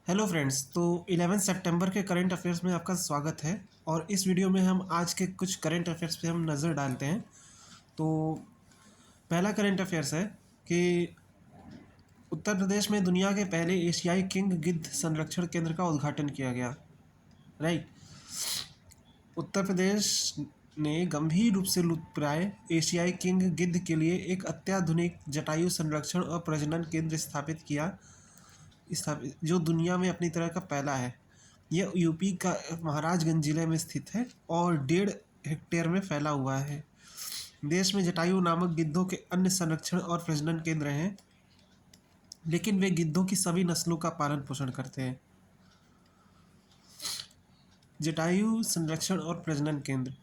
Hello friends. तो 11 सितंबर के current affairs में आपका स्वागत है। और इस वीडियो में हम आज के कुछ करंट अफेयर्स पे हम नज़र डालते हैं। तो पहला करंट अफेयर्स है कि उत्तर प्रदेश में दुनिया के पहले एशियाई किंग गिद्ध संरक्षण केंद्र का उद्घाटन किया गया। राइट। उत्तर प्रदेश ने गंभीर रूप से लुप्तप्राय एशियाई किंग गिद्ध के लिए एक अत्याधुनिक जटायु संरक्षण और प्रजनन केंद्र स्थापित जो दुनिया में अपनी तरह का पहला है। यह यूपी का महाराजगंज जिले में स्थित है और 1.5 हेक्टेयर में फैला हुआ है। देश में जटायु नामक गिद्धों के अन्य संरक्षण और प्रजनन केंद्र हैं, लेकिन वे गिद्धों की सभी नस्लों का पालन पोषण करते हैं। जटायु संरक्षण और प्रजनन केंद्र।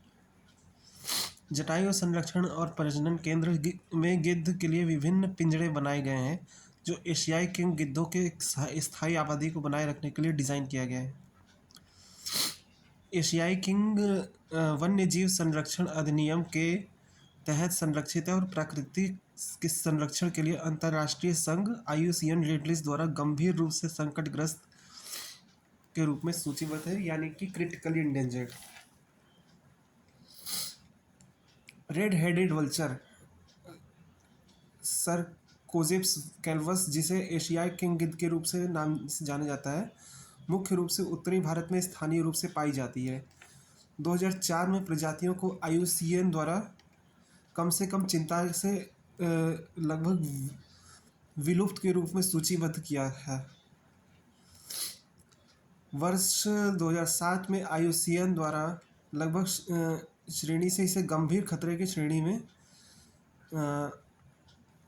जटायु संरक्षण और प्रजनन केंद्र में गिद्ध के लिए विभिन्न पिंजरे बनाए गए हैं, जो एशियाई किंग गिद्धों के स्थायी आबादी को बनाए रखने के लिए डिज़ाइन किया गया है। एशियाई किंग वन्य जीव संरक्षण अधिनियम के तहत संरक्षित है और प्राकृतिक के संरक्षण के लिए अंतर्राष्ट्रीय संघ IUCN रेड लिस्ट द्वारा गंभीर रूप से संकटग्रस्त के रूप में सूचीबद्ध है, यानी कि critically endangered. Red headed vulture Sarcogyps calvus, जिसे एशियाई किंग गिद्ध के रूप से नाम से जाना जाता है, मुख्य रूप से उत्तरी भारत में स्थानीय रूप से पाई जाती है। 2004 में प्रजातियों को IUCN द्वारा कम से कम चिंता से लगभग विलुप्त के रूप में सूचीबद्ध किया है। वर्ष 2007 में IUCN द्वारा लगभग श्रेणी से इसे गंभीर खतरे की श्रेणी में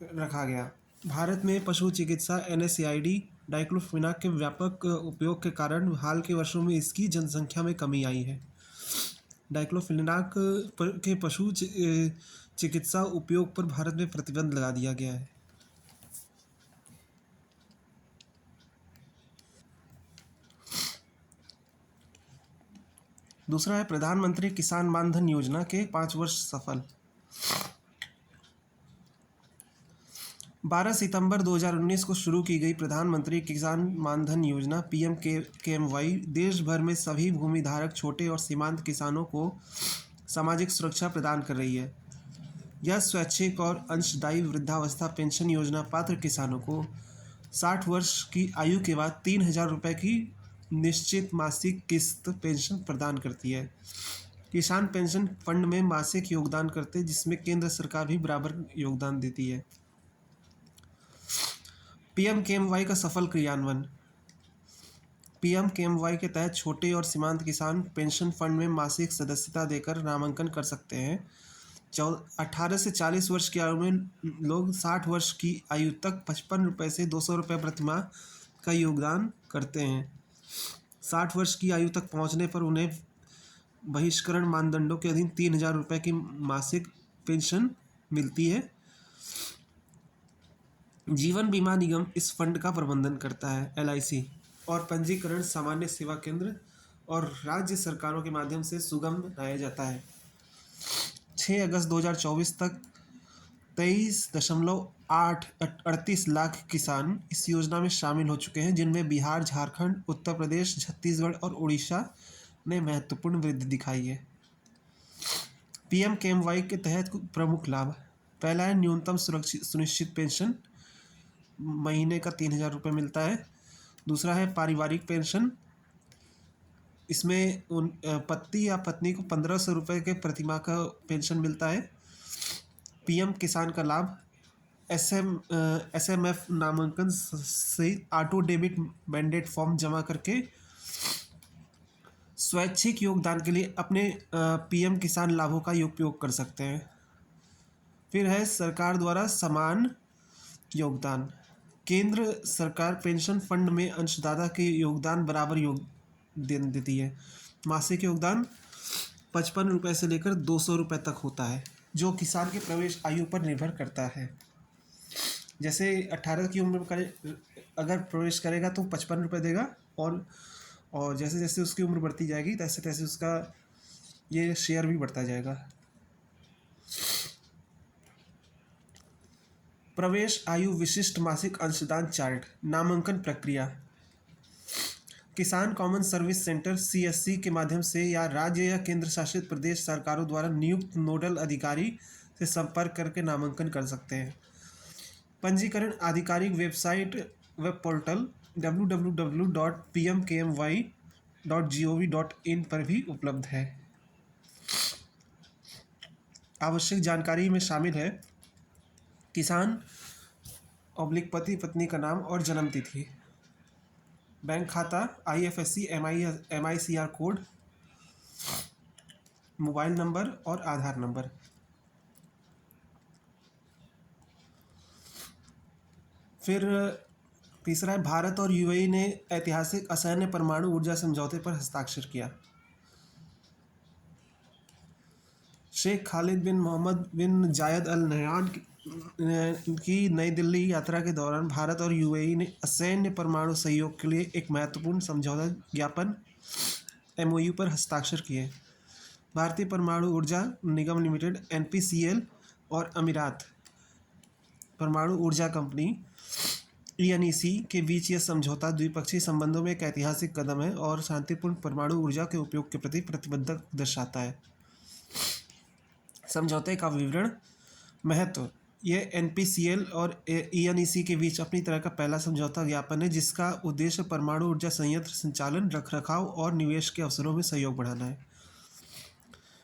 रखा गया। भारत में पशु चिकित्सा NSAID डाइक्लोफिनाक के व्यापक उपयोग के कारण हाल के वर्षों में इसकी जनसंख्या में कमी आई है। डाइक्लोफिनाक के पशु चिकित्सा उपयोग पर भारत में प्रतिबंध लगा दिया गया है। दूसरा है प्रधानमंत्री किसान मान धन योजना के 5 वर्ष सफल। 12 सितंबर 2019 को शुरू की गई प्रधानमंत्री किसान मान धन योजना PMKMY देश भर में सभी भूमिधारक छोटे और सीमांत किसानों को सामाजिक सुरक्षा प्रदान कर रही है। यह स्वैच्छिक और अंशदायी वृद्धावस्था पेंशन योजना पात्र किसानों को 60 वर्ष की आयु के बाद 3,000 रुपये की निश्चित मासिक किस्त पेंशन प्रदान करती है। किसान पेंशन फंड में मासिक योगदान करते, जिसमें केंद्र सरकार भी बराबर योगदान देती है। PMKMY का सफल क्रियान्वयन। PMKMY के तहत छोटे और सीमांत किसान पेंशन फंड में मासिक सदस्यता देकर नामांकन कर सकते हैं। 18 से 40 वर्ष की आयु में लोग 60 वर्ष की आयु तक 55 रुपये से 200 रुपये प्रतिमाह का योगदान करते हैं। 60 वर्ष की आयु तक पहुंचने पर उन्हें बहिष्करण मानदंडों के अधीन 3,000 रुपये की मासिक पेंशन मिलती है। जीवन बीमा निगम इस फंड का प्रबंधन करता है, LIC, और पंजीकरण सामान्य सेवा केंद्र और राज्य सरकारों के माध्यम से सुगम बनाया जाता है। 6 अगस्त 2024 तक 23.38 लाख किसान इस योजना में शामिल हो चुके हैं, जिनमें बिहार, झारखंड, उत्तर प्रदेश, छत्तीसगढ़ और उड़ीसा ने महत्वपूर्ण वृद्धि दिखाई है। PMKMY के तहत प्रमुख लाभ। पहला है न्यूनतम सुनिश्चित पेंशन, महीने का 3,000 रुपये मिलता है। दूसरा है पारिवारिक पेंशन, इसमें पति या पत्नी को 1,500 रुपये के प्रतिमाह का पेंशन मिलता है। PM किसान का लाभ SMF नामांकन सहित ऑटो डेबिट मैंडेट फॉर्म जमा करके स्वैच्छिक योगदान के लिए अपने PM किसान लाभों का उपयोग कर सकते हैं। फिर है सरकार द्वारा समान योगदान। केंद्र सरकार पेंशन फंड में अंशदाता के योगदान बराबर देती है। मासिक योगदान 55 रुपये से लेकर 200 रुपये तक होता है, जो किसान के प्रवेश आयु पर निर्भर करता है। जैसे 18 की उम्र में अगर प्रवेश करेगा तो 55 रुपये देगा, और जैसे जैसे उसकी उम्र बढ़ती जाएगी तैसे तैसे उसका ये शेयर भी बढ़ता जाएगा। प्रवेश आयु विशिष्ट मासिक अंशदान चार्ट। नामांकन प्रक्रिया। किसान कॉमन सर्विस सेंटर सीएससी के माध्यम से या राज्य या केंद्र शासित प्रदेश सरकारों द्वारा नियुक्त नोडल अधिकारी से संपर्क करके नामांकन कर सकते हैं। पंजीकरण आधिकारिक वेबसाइट वेब पोर्टल www.pmkmy.gov.in पर भी उपलब्ध है। आवश्यक जानकारी में शामिल है किसान पति पत्नी का नाम और जन्म तिथि, बैंक खाता, IFSC MICR code, mobile number और आधार नंबर। फिर तीसरा है भारत और यूएई ने ऐतिहासिक असैन्य परमाणु ऊर्जा समझौते पर हस्ताक्षर किया। शेख खालिद बिन मोहम्मद बिन जायद अल नहयान की नई दिल्ली यात्रा के दौरान भारत और यूएई ने असैन्य परमाणु सहयोग के लिए एक महत्वपूर्ण समझौता ज्ञापन MOU पर हस्ताक्षर किए। भारतीय परमाणु ऊर्जा निगम लिमिटेड NPCL और अमीरात परमाणु ऊर्जा कंपनी ENEC के बीच यह समझौता द्विपक्षीय संबंधों में एक ऐतिहासिक कदम है और शांतिपूर्ण परमाणु ऊर्जा के उपयोग के प्रति प्रतिबद्धता दर्शाता है। समझौते का विवरण। महत्व। यह NPCL और ENEC के बीच अपनी तरह का पहला समझौता ज्ञापन है जिसका उद्देश्य परमाणु ऊर्जा संयंत्र संचालन, रखरखाव और निवेश के अवसरों में सहयोग बढ़ाना है।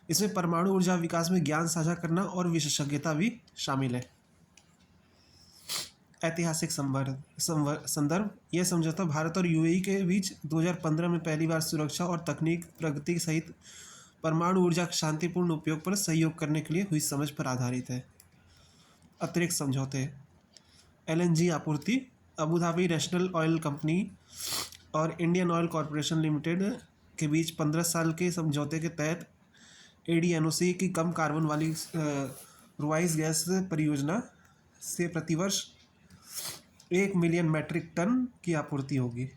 इसमें परमाणु ऊर्जा विकास में ज्ञान साझा करना और विशेषज्ञता भी शामिल है। ऐतिहासिक संदर्भ। यह समझौता भारत और यूएई के बीच 2015 में पहली बार सुरक्षा और तकनीक प्रगति सहित परमाणु ऊर्जा के शांतिपूर्ण उपयोग पर सहयोग करने के लिए हुई समझ पर आधारित है। अतिरिक्त समझौते। LNG आपूर्ति। Abu Dhabi national oil company और इंडियन ऑयल कॉरपोरेशन लिमिटेड के बीच 15 साल के समझौते के तहत ADNOC की कम कार्बन वाली रुवाइस गैस परियोजना से प्रतिवर्ष 1 मिलियन मैट्रिक टन की आपूर्ति होगी।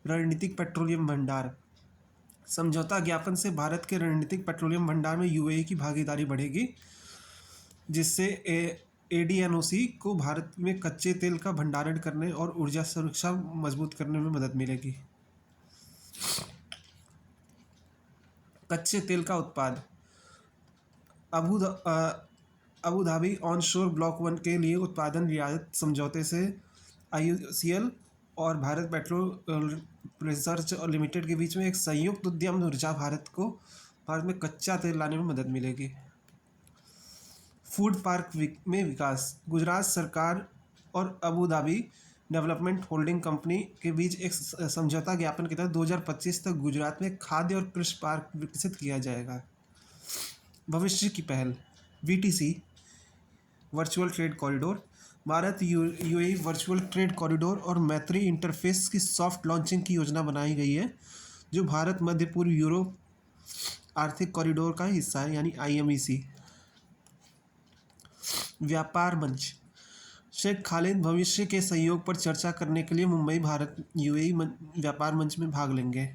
रणनीतिक पेट्रोलियम भंडार। समझौता ज्ञापन से भारत के रणनीतिक पेट्रोलियम भंडार में यूएई की भागीदारी बढ़ेगी जिससे ADNOC को भारत में कच्चे तेल का भंडारण करने और ऊर्जा सुरक्षा मजबूत करने में मदद मिलेगी। कच्चे तेल का उत्पाद। अबू धाबी ऑनशोर ब्लॉक 1 के लिए उत्पादन रियायत समझौते से IOCL और भारत पेट्रो रिसर्च लिमिटेड के बीच में एक संयुक्त उद्यम ऊर्जा भारत में कच्चा तेल लाने में मदद मिलेगी। फूड पार्क में विकास। गुजरात सरकार और Abu Dhabi development holding company के बीच एक समझौता ज्ञापन के तहत 2025 तक गुजरात में खाद्य और कृषि पार्क विकसित किया जाएगा। भविष्य की पहल। VTC virtual trade corridor. Bharat UAE virtual trade corridor और मैत्री इंटरफेस की सॉफ्ट लॉन्चिंग की योजना बनाई गई है जो भारत मध्य पूर्व यूरोप आर्थिक कॉरिडोर का हिस्सा है यानी IMEC। व्यापार मंच। शेख खालिद भविष्य के सहयोग पर चर्चा करने के लिए मुंबई भारत यूएई व्यापार मंच में भाग लेंगे।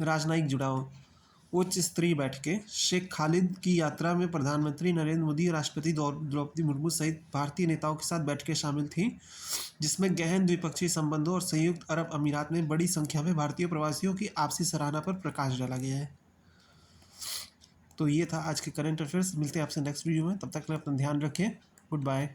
राजनयिक जुड़ाव। उच्च स्तरीय बैठकें। शेख खालिद की यात्रा में प्रधानमंत्री नरेंद्र मोदी, राष्ट्रपति द्रौपदी मुर्मू सहित भारतीय नेताओं के साथ बैठकें शामिल थीं जिसमें गहन द्विपक्षीय संबंधों और संयुक्त अरब अमीरात में बड़ी संख्या में भारतीय प्रवासियों की आपसी सराहना पर प्रकाश डाला गया है। तो ये था आज के करंट अफेयर्स। मिलते हैं आपसे नेक्स्ट वीडियो में, तब तक के लिए अपना ध्यान रखें। Good bye.